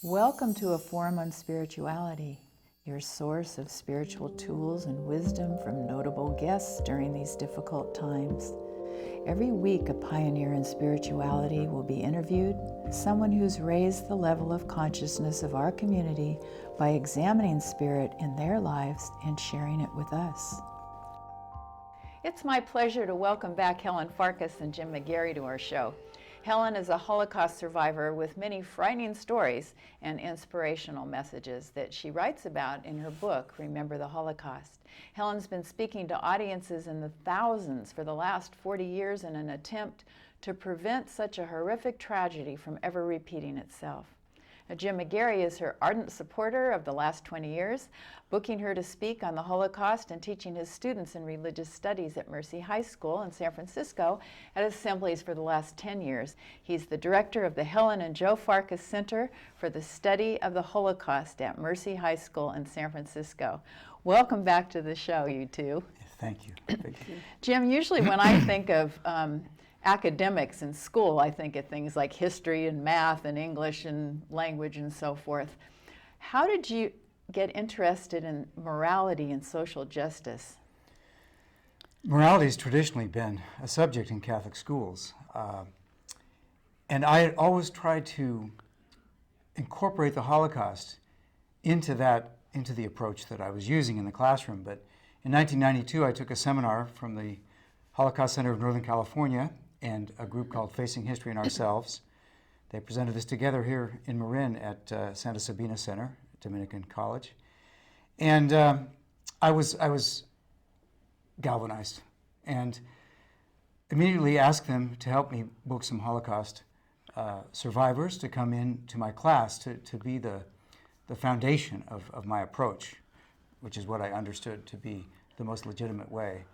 Welcome to a forum on spirituality, your source of spiritual tools and wisdom from notable guests during these difficult times. Every week, a pioneer in spirituality will be interviewed, someone who's raised the level of consciousness of our community by examining spirit in their lives and sharing it with us. It's my pleasure to welcome back Helen Farkas and Jim McGarry to our show. Helen is a Holocaust survivor with many frightening stories and inspirational messages that she writes about in her book, Remember the Holocaust. Helen's been speaking to audiences in the thousands for the last 40 years in an attempt to prevent such a horrific tragedy from ever repeating itself. Jim McGarry is her ardent supporter of the last 20 years, booking her to speak on the Holocaust and teaching his students in religious studies at Mercy High School in San Francisco at assemblies for the last 10 years. He's the director of the Helen and Joe Farkas Center for the Study of the Holocaust at Mercy High School in San Francisco. Welcome back to the show, you two. Thank you. Jim, usually when I think of academics in school, I think of things like history and math and English and language and so forth. How did you get interested in morality and social justice? Morality has traditionally been a subject in Catholic schools. And I always tried to incorporate the Holocaust into the approach that I was using in the classroom. But in 1992, I took a seminar from the Holocaust Center of Northern California and a group called Facing History and Ourselves. They presented this together here in Marin at Santa Sabina Center, Dominican College. And I was galvanized and immediately asked them to help me book some Holocaust survivors to come in to my class to be the foundation of my approach, which is what I understood to be the most legitimate way.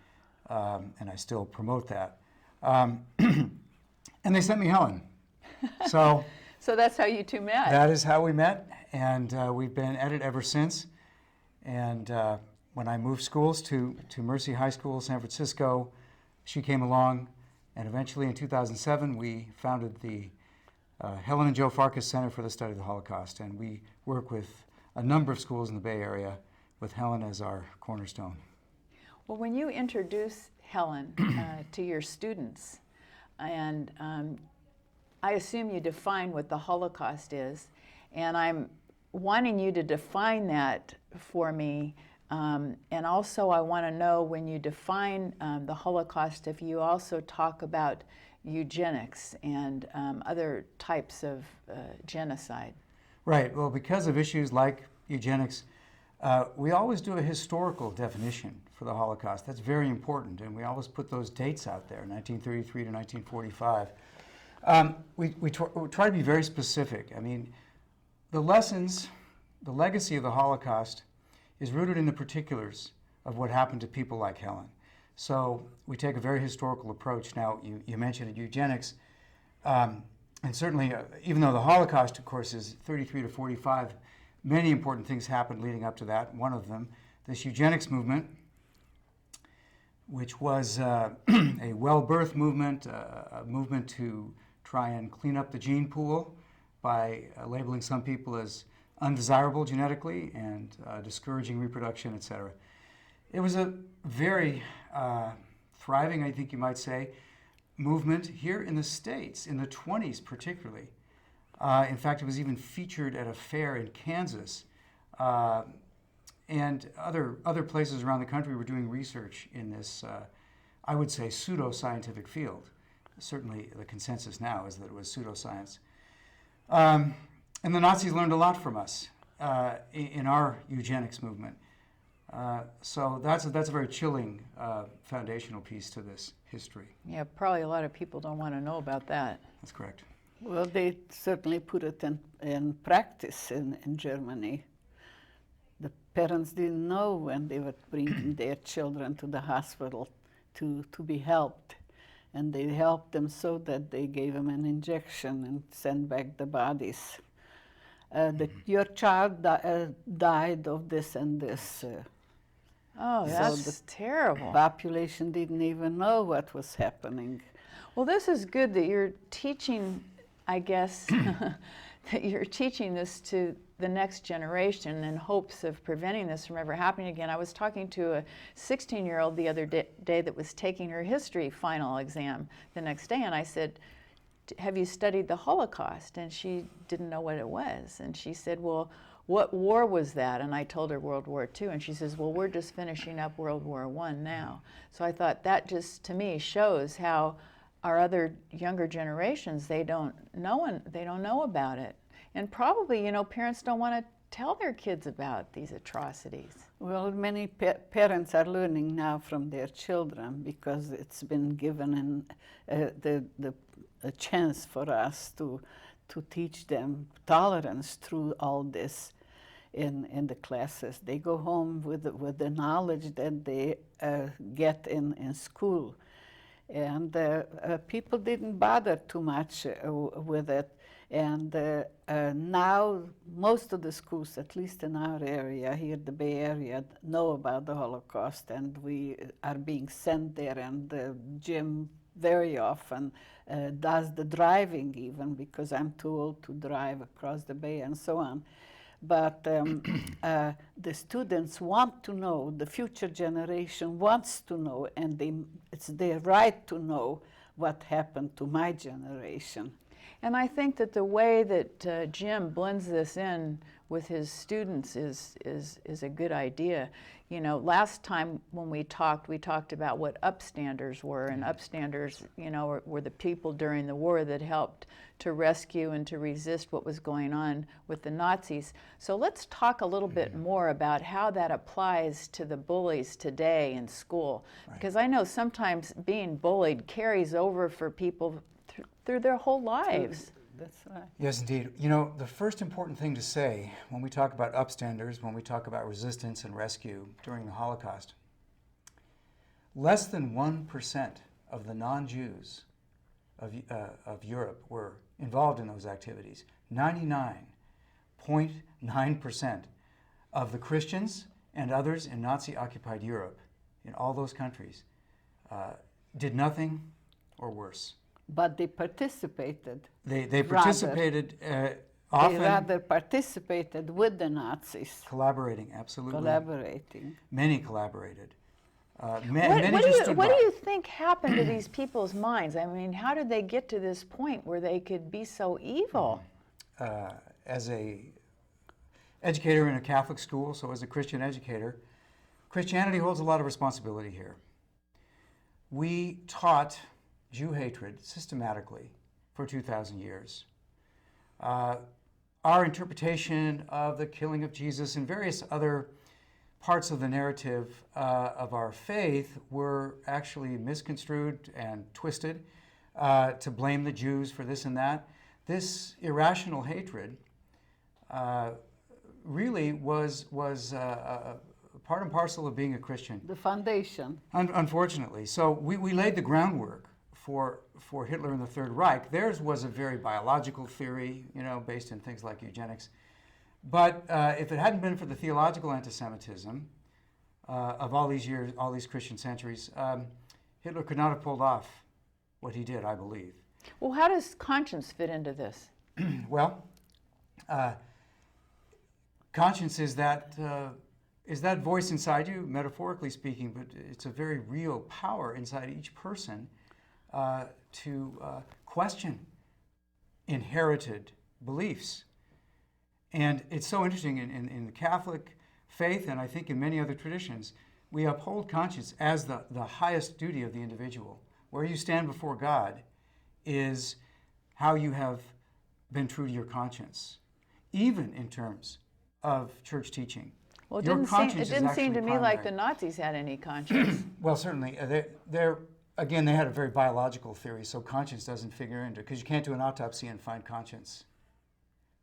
And I still promote that. And they sent me Helen. So that's how you two met. That is how we met, and we've been at it ever since. And when I moved schools to Mercy High School, San Francisco, she came along, and eventually in 2007 we founded the Helen and Joe Farkas Center for the Study of the Holocaust, and we work with a number of schools in the Bay Area with Helen as our cornerstone. Well, when you introduce Helen to your students, and I assume you define what the Holocaust is, and I'm wanting you to define that for me, and also I want to know when you define the Holocaust, if you also talk about eugenics and other types of genocide. Right. Well, because of issues like eugenics, we always do a historical definition for the Holocaust. That's very important, and we always put those dates out there, 1933 to 1945. We try to be very specific. I mean, the lessons, the legacy of the Holocaust is rooted in the particulars of what happened to people like Helen. So we take a very historical approach. Now, you mentioned eugenics, and certainly, even though the Holocaust, of course, is 33 to 45, many important things happened leading up to that. One of them, this eugenics movement, which was a well-birthed movement, a movement to try and clean up the gene pool by labeling some people as undesirable genetically and discouraging reproduction, etc. It was a very thriving, I think you might say, movement here in the States, in the 20s particularly. In fact, it was even featured at a fair in Kansas. And other places around the country were doing research in this, I would say, pseudo-scientific field. Certainly the consensus now is that it was pseudoscience. And the Nazis learned a lot from us in our eugenics movement. So that's a very chilling foundational piece to this history. Yeah, probably a lot of people don't want to know about that. That's correct. Well, they certainly put it in practice in Germany. The parents didn't know when they were bringing their children to the hospital to be helped. And they helped them so that they gave them an injection and sent back the bodies. Your child died of this and this. Oh, that's terrible. The population didn't even know what was happening. Well, this is good that you're teaching, I guess, that you're teaching this to the next generation in hopes of preventing this from ever happening again. I was talking to a 16-year-old the other day that was taking her history final exam the next day, and I said, have you studied the Holocaust? And she didn't know what it was. And she said, well, what war was that? And I told her World War II. And she says, well, we're just finishing up World War I now. So I thought that just, to me, shows how our other younger generations, they don't know about it. And probably, you know, parents don't want to tell their kids about these atrocities. Well, many parents are learning now from their children because it's been given a chance for us to teach them tolerance through all this in the classes. They go home with the knowledge that they get in school. And people didn't bother too much with it. And now most of the schools, at least in our area, here in the Bay Area, know about the Holocaust, and we are being sent there, and Jim very often does the driving even, because I'm too old to drive across the bay and so on. But the students want to know, the future generation wants to know, and it's their right to know what happened to my generation. And I think that the way that Jim blends this in with his students is a good idea. You know, last time when we talked about what upstanders were, and upstanders, you know, were the people during the war that helped to rescue and to resist what was going on with the Nazis. So let's talk a little bit more about how that applies to the bullies today in school. Right. Because I know sometimes being bullied carries over for people through their whole lives. That's right. Yes, indeed. You know, the first important thing to say when we talk about upstanders, when we talk about resistance and rescue during the Holocaust, less than 1% of the non-Jews of Europe were involved in those activities. 99.9% of the Christians and others in Nazi-occupied Europe, in all those countries, did nothing or worse. But they participated. They participated often. They rather participated with the Nazis. Collaborating, absolutely. Collaborating. Many collaborated. What do you think happened to these people's minds? I mean, how did they get to this point where they could be so evil? As a educator in a Catholic school, so as a Christian educator, Christianity holds a lot of responsibility here. We taught Jew hatred systematically for 2,000 years. Our interpretation of the killing of Jesus and various other parts of the narrative of our faith were actually misconstrued and twisted to blame the Jews for this and that. This irrational hatred really was part and parcel of being a Christian. The foundation. Unfortunately. So we laid the groundwork for Hitler and the Third Reich. Theirs was a very biological theory, you know, based in things like eugenics. But if it hadn't been for the theological anti-Semitism of all these years, all these Christian centuries, Hitler could not have pulled off what he did, I believe. Well, how does conscience fit into this? Well, conscience is that voice inside you, metaphorically speaking, but it's a very real power inside each person to question inherited beliefs. And it's so interesting in the Catholic faith, and I think in many other traditions, we uphold conscience as the highest duty of the individual. Where you stand before God is how you have been true to your conscience, even in terms of church teaching. Well, it didn't seem to me like the Nazis had any conscience. Well, certainly. Again, they had a very biological theory, so conscience doesn't figure into it, because you can't do an autopsy and find conscience.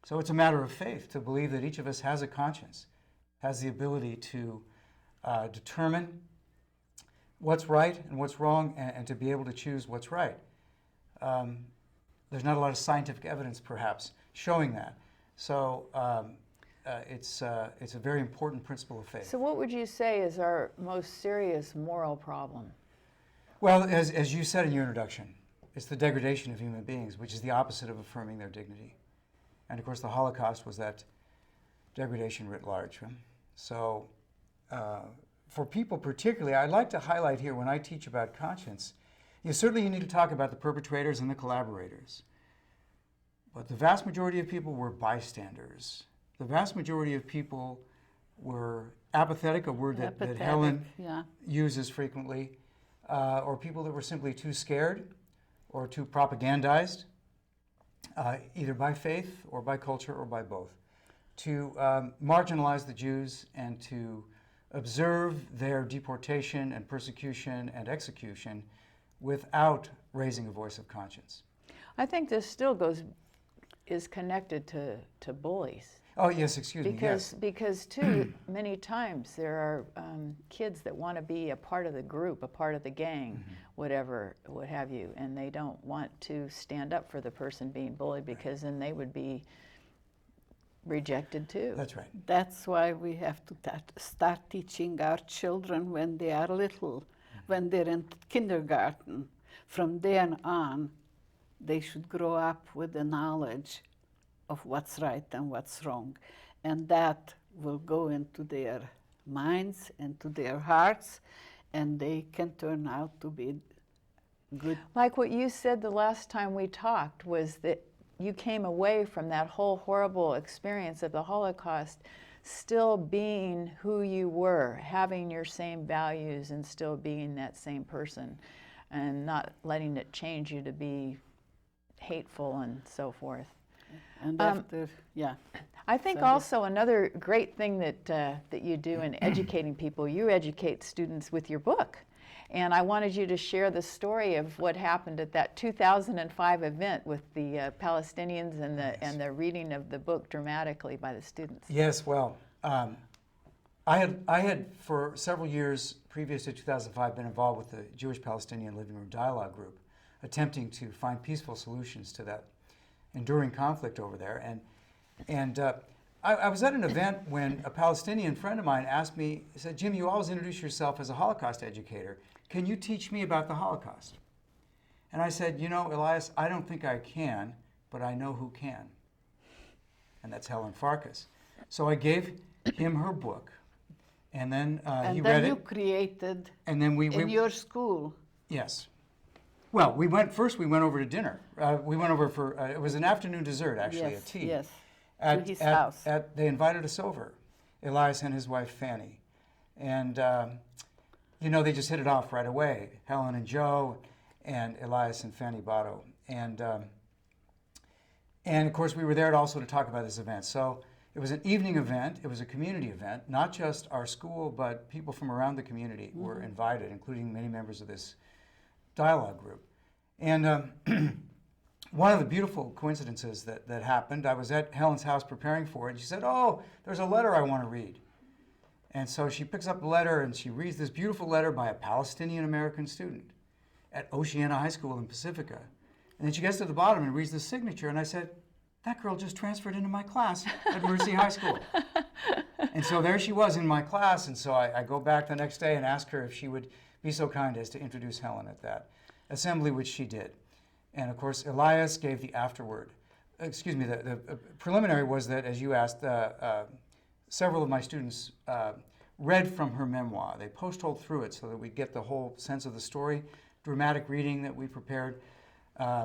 So it's a matter of faith to believe that each of us has a conscience, has the ability to determine what's right and what's wrong, and to be able to choose what's right. There's not a lot of scientific evidence, perhaps, showing that. So it's a very important principle of faith. So what would you say is our most serious moral problem? Well, as you said in your introduction, it's the degradation of human beings, which is the opposite of affirming their dignity. And of course, the Holocaust was that degradation writ large. So for people particularly, I'd like to highlight here when I teach about conscience, certainly you need to talk about the perpetrators and the collaborators. But the vast majority of people were bystanders. The vast majority of people were apathetic, a word that Helen uses frequently, or people that were simply too scared or too propagandized, either by faith or by culture or by both, to marginalize the Jews and to observe their deportation and persecution and execution without raising a voice of conscience. I think this still is connected to bullies. Oh, yes, excuse me, yes. Because too, many times there are kids that want to be a part of the group, a part of the gang, whatever, what have you, and they don't want to stand up for the person being bullied because then they would be rejected too. That's right. That's why we have to start teaching our children when they are little, when they're in kindergarten. From then on, they should grow up with the knowledge of what's right and what's wrong. And that will go into their minds and to their hearts, and they can turn out to be good. Like what you said the last time we talked was that you came away from that whole horrible experience of the Holocaust still being who you were, having your same values and still being that same person, and not letting it change you to be hateful and so forth. And after, I think also another great thing that you do in educating people, you educate students with your book. And I wanted you to share the story of what happened at that 2005 event with the Palestinians and the reading of the book dramatically by the students. Yes, well, I had for several years previous to 2005 been involved with the Jewish-Palestinian Living Room Dialogue Group, attempting to find peaceful solutions to that enduring conflict over there. And I was at an event when a Palestinian friend of mine asked me, he said, "Jim, you always introduce yourself as a Holocaust educator. Can you teach me about the Holocaust?" And I said, "You know, Elias, I don't think I can, but I know who can." And that's Helen Farkas. So I gave him her book, and then he read it. And then you created and then we in your school. Yes. Well, we went over to dinner. We went over for, it was an afternoon dessert, actually, a tea. Yes, to his house. They invited us over, Elias and his wife, Fanny. And, you know, they just hit it off right away, Helen and Joe, and Elias and Fanny Botto. And of course, we were there also to talk about this event. So it was an evening event. It was a community event. Not just our school, but people from around the community were invited, including many members of this dialogue group. And one of the beautiful coincidences that happened, I was at Helen's house preparing for it, and she said, "Oh, there's a letter I want to read." And so she picks up the letter and she reads this beautiful letter by a Palestinian-American student at Oceana High School in Pacifica. And then she gets to the bottom and reads the signature, and I said, "That girl just transferred into my class at Mercy High School." And so there she was in my class, and so I go back the next day and ask her if she would be so kind as to introduce Helen at that assembly, which she did. And of course, Elias gave the afterword. Excuse me, the preliminary was that, as you asked, several of my students read from her memoir. They post-told through it so that we get the whole sense of the story, dramatic reading that we prepared.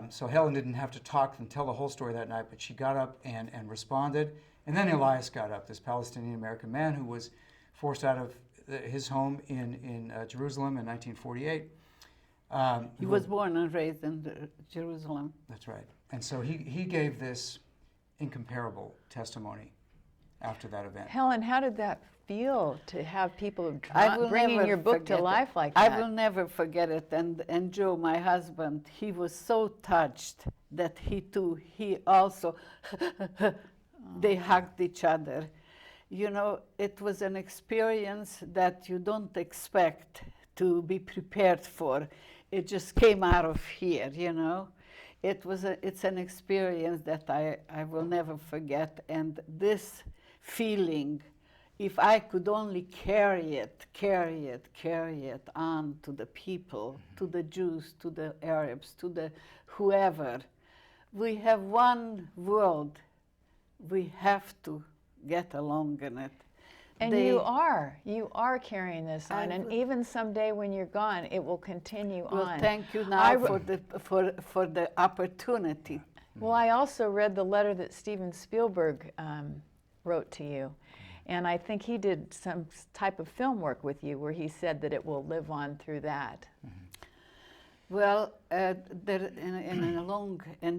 So Helen didn't have to talk and tell the whole story that night, but she got up and responded. And then Elias got up, this Palestinian-American man who was forced out of his home in Jerusalem in 1948. He was born and raised in Jerusalem. That's right. And so he gave this incomparable testimony after that event. Helen, how did that feel to have people bringing your book to life like that? I will never forget it. And Joe, my husband, he was so touched that he also, they hugged each other. You know, it was an experience that you don't expect to be prepared for. It just came out of here, you know. It's an experience that I will never forget. And this feeling, if I could only carry it on to the people, to the Jews, to the Arabs, to the whoever. We have one world we have to get along in it. And you are carrying this on, and even someday when you're gone, it will continue well, on. thank you now for the opportunity. Well, I also read the letter that Steven Spielberg wrote to you, and I think he did some type of film work with you where he said that it will live on through that. Well, in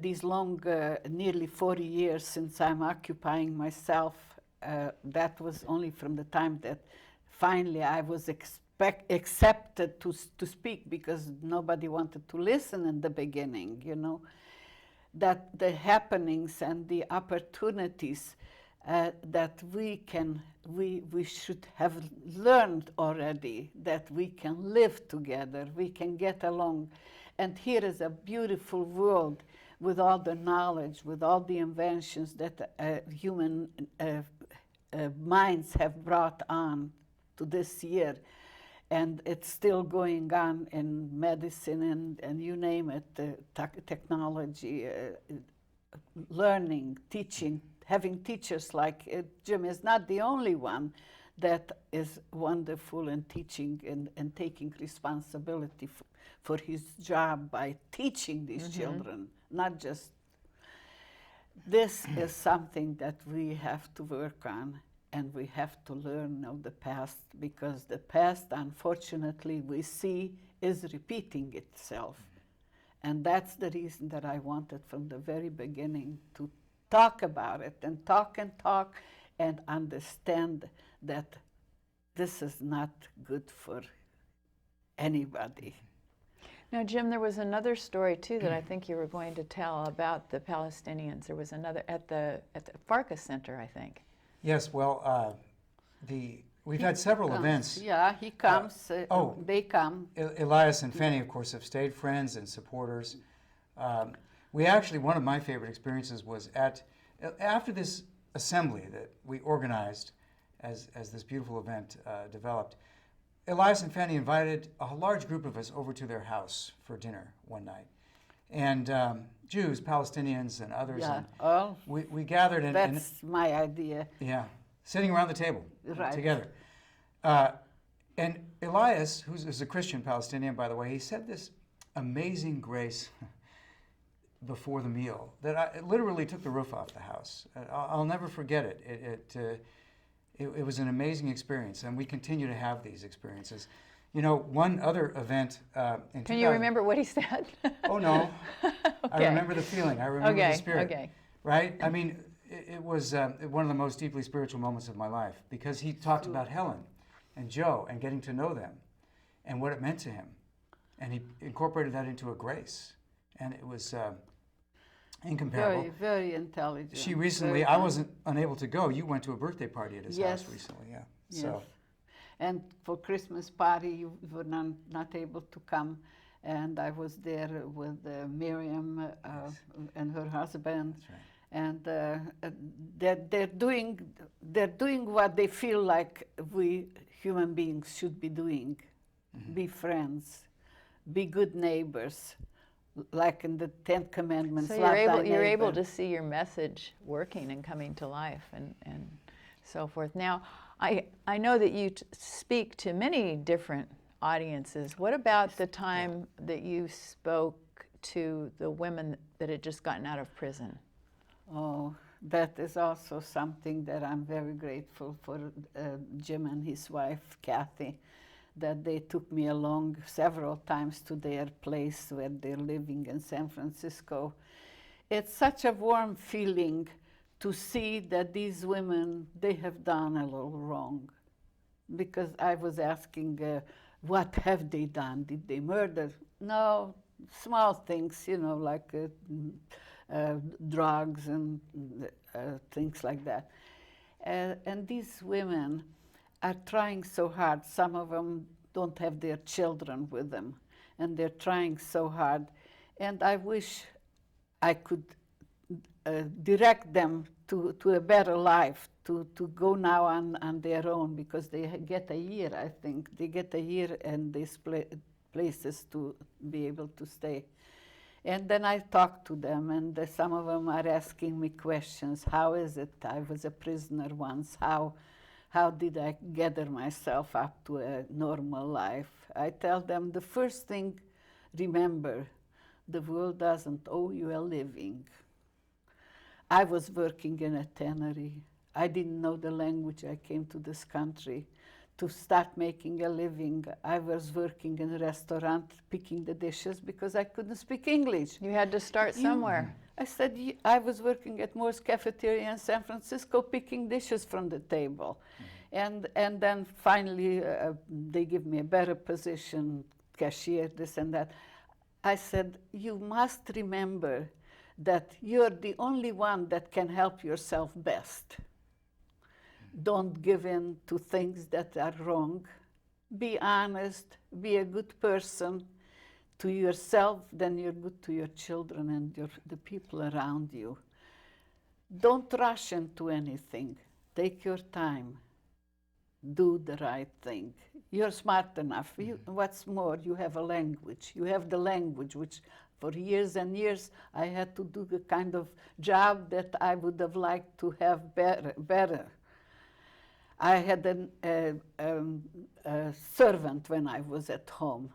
these long, nearly 40 years since I'm occupying myself, that was only from the time that finally I was accepted to speak, because nobody wanted to listen in the beginning, you know, that the happenings and the opportunities that we should have learned already, that we can live together, we can get along. And here is a beautiful world with all the knowledge, with all the inventions that human minds have brought on to this year. And it's still going on in medicine and you name it, technology, learning, teaching, having teachers like Jim is not the only one that is wonderful in teaching and taking responsibility for his job by teaching these children, not just. This is something that we have to work on, and we have to learn of the past, because the past, unfortunately, we see is repeating itself. And that's the reason that I wanted from the very beginning to talk about it and talk and understand that this is not good for anybody. Now, Jim, there was another story too that I think you were going to tell about the Palestinians. There was another at the Farkas Center, I think. Yes, well, we've had several events. Yeah, he comes. They come. Elias and Fanny, of course, have stayed friends and supporters. We actually, one of my favorite experiences was after this assembly that we organized as this beautiful event developed. Elias and Fanny invited a large group of us over to their house for dinner one night. And Jews, Palestinians, and others. Yeah, and we gathered. That's my idea. Yeah, sitting around the table together. And Elias, who's a Christian Palestinian, by the way, he said this amazing grace before the meal that it literally took the roof off the house. I'll never forget it. It was an amazing experience, and we continue to have these experiences. You know, one other event in Can you remember what he said? Oh, no. Okay. I remember the feeling. I remember the spirit. Okay. Right? I mean, it was one of the most deeply spiritual moments of my life, because he talked about Helen and Joe and getting to know them and what it meant to him. And he incorporated that into a grace. And it was incomparable. Very, very intelligent. She recently, I wasn't unable to go. You went to a birthday party at his house recently, yeah. Yes. So. And for Christmas party, you were not able to come. And I was there with Miriam and her husband. That's right. And they're doing what they feel like we human beings should be doing. Mm-hmm. Be friends, be good neighbors, like in the 10 Commandments. So you're able to see your message working and coming to life and so forth. Now, I know that you speak to many different audiences. What about the time that you spoke to the women that had just gotten out of prison? Oh, that is also something that I'm very grateful for Jim and his wife, Kathy, that they took me along several times to their place where they're living in San Francisco. It's such a warm feeling to see that these women, they have done a little wrong. Because I was asking, what have they done? Did they murder? No, small things, you know, like drugs and things like that. And these women are trying so hard. Some of them don't have their children with them, and they're trying so hard. And I wish I could direct them to a better life, to go now on their own, because they get a year, I think. They get a year in these places to be able to stay. And then I talked to them, and some of them are asking me questions. How is it? I was a prisoner once. How did I gather myself up to a normal life? I tell them the first thing, remember, the world doesn't owe you a living. I was working in a tannery. I didn't know the language. I came to this country to start making a living. I was working in a restaurant, picking the dishes because I couldn't speak English. You had to start somewhere. I said, I was working at Moore's Cafeteria in San Francisco, picking dishes from the table. And then finally, they give me a better position, cashier, this and that. I said, you must remember that you're the only one that can help yourself best. Don't give in to things that are wrong. Be honest, be a good person to yourself, then you're good to your children and the people around you. Don't rush into anything. Take your time. Do the right thing. You're smart enough. What's more, you have a language. You have the language, which for years and years I had to do the kind of job that I would have liked to have better. I had a servant when I was at home.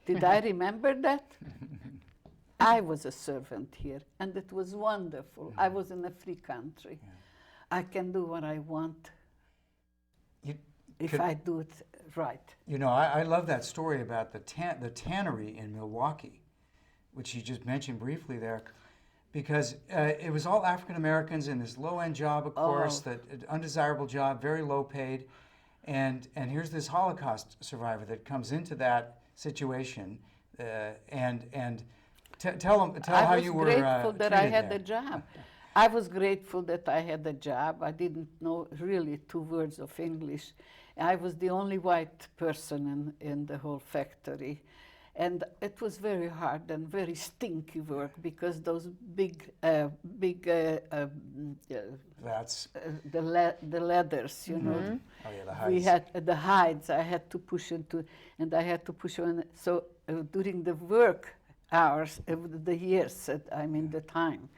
Did I remember that? I was a servant here, and it was wonderful. I was in a free country. I can do what I want if I do it right. You know, I love that story about the tannery in Milwaukee, which you just mentioned briefly there, because it was all African Americans in this low-end job, of course, that undesirable job, very low paid, and here's this Holocaust survivor that comes into that situation, and tell how you were treated. I was grateful that I had a job. I was grateful that I had a job. I didn't know really 2 words of English. I was the only white person in the whole factory. And it was very hard and very stinky work because those big That's the leathers, you know. Oh yeah, the hides. We had the hides. I had to push into, and I had to push on. So during the work hours, the years, the time,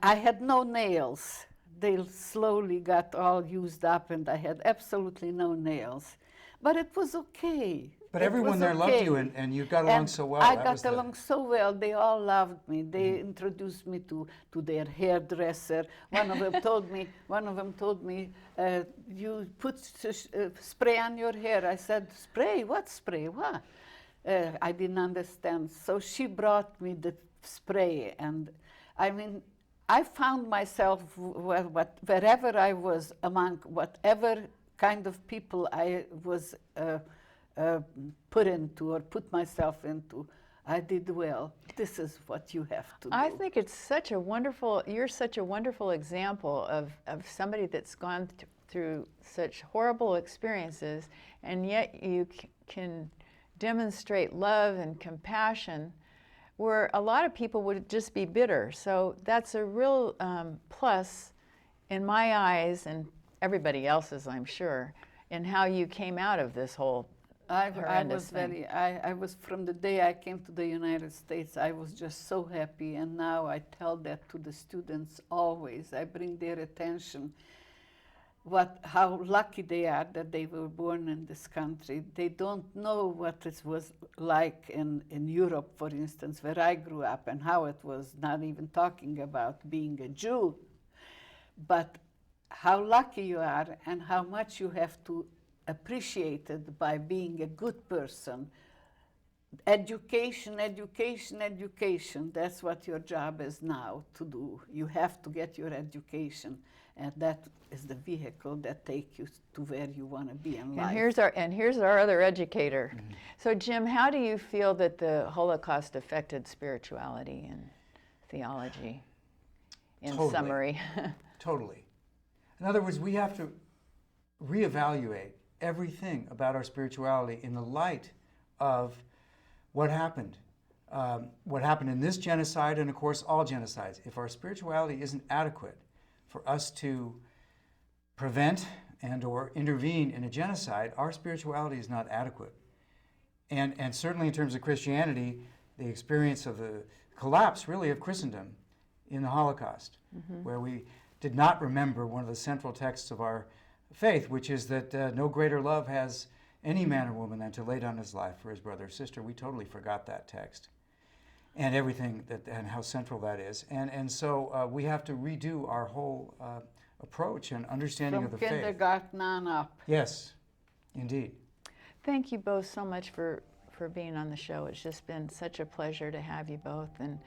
I had no nails. They slowly got all used up, and I had absolutely no nails. But it was okay. But everyone there loved you, and you got along so well. I got along so well. They all loved me. They introduced me to their hairdresser. One of them told me, you put spray on your hair. I said, spray? What spray? What? I didn't understand. So she brought me the spray, and I found myself wherever I was, among whatever kind of people I was put into or put myself into, I did well. This is what you have to do. I think it's such a wonderful, you're such a wonderful example of somebody that's gone through such horrible experiences, and yet you can demonstrate love and compassion where a lot of people would just be bitter. So that's a real plus in my eyes, and everybody else's, I'm sure, in how you came out of this whole horrendous thing. I was, from the day I came to the United States, I was just so happy, and now I tell that to the students always. I bring their attention how lucky they are that they were born in this country. They don't know what it was like in Europe, for instance, where I grew up, and how it was, not even talking about being a Jew, but how lucky you are and how much you have to appreciate it by being a good person. Education, education, education, that's what your job is now to do. You have to get your education, and that is the vehicle that takes you to where you want to be in life. And here's our other educator. Mm-hmm. So Jim, how do you feel that the Holocaust affected spirituality and theology, in summary? Totally. In other words, we have to reevaluate everything about our spirituality in the light of what happened in this genocide, and of course all genocides. If our spirituality isn't adequate for us to prevent and or intervene in a genocide, our spirituality is not adequate. And certainly in terms of Christianity, the experience of the collapse, really, of Christendom in the Holocaust, where we did not remember one of the central texts of our faith, which is that no greater love has any man or woman than to lay down his life for his brother or sister. We totally forgot that text and everything and how central that is. And so we have to redo our whole approach and understanding of the faith. From kindergarten on up. Yes, indeed. Thank you both so much for being on the show. It's just been such a pleasure to have you both, and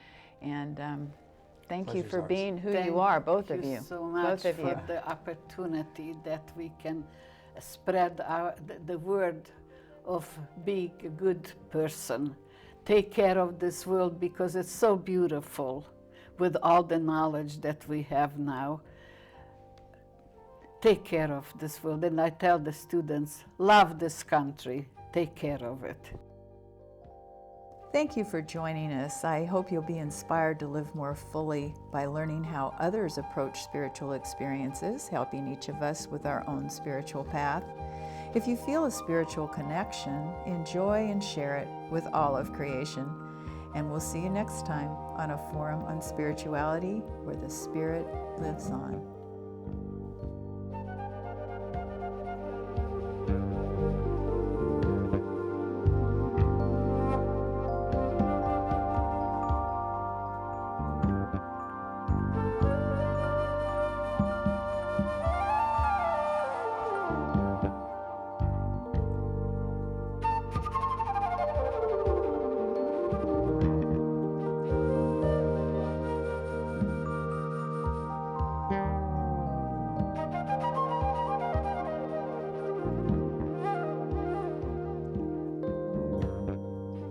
thank you Pleasure's for ours. being who you are, both of you. Thank you so much Both of for you. the opportunity that we can spread the word of being a good person. Take care of this world because it's so beautiful with all the knowledge that we have now. Take care of this world. And I tell the students, love this country. Take care of it. Thank you for joining us. I hope you'll be inspired to live more fully by learning how others approach spiritual experiences, helping each of us with our own spiritual path. If you feel a spiritual connection, enjoy and share it with all of creation. And we'll see you next time on a forum on spirituality where the Spirit lives on.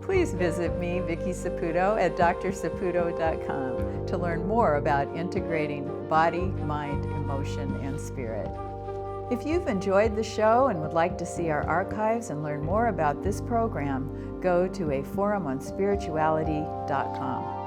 Please visit me, Vicki Saputo, at drsaputo.com to learn more about integrating body, mind, emotion, and spirit. If you've enjoyed the show and would like to see our archives and learn more about this program, go to a forumonspirituality.com.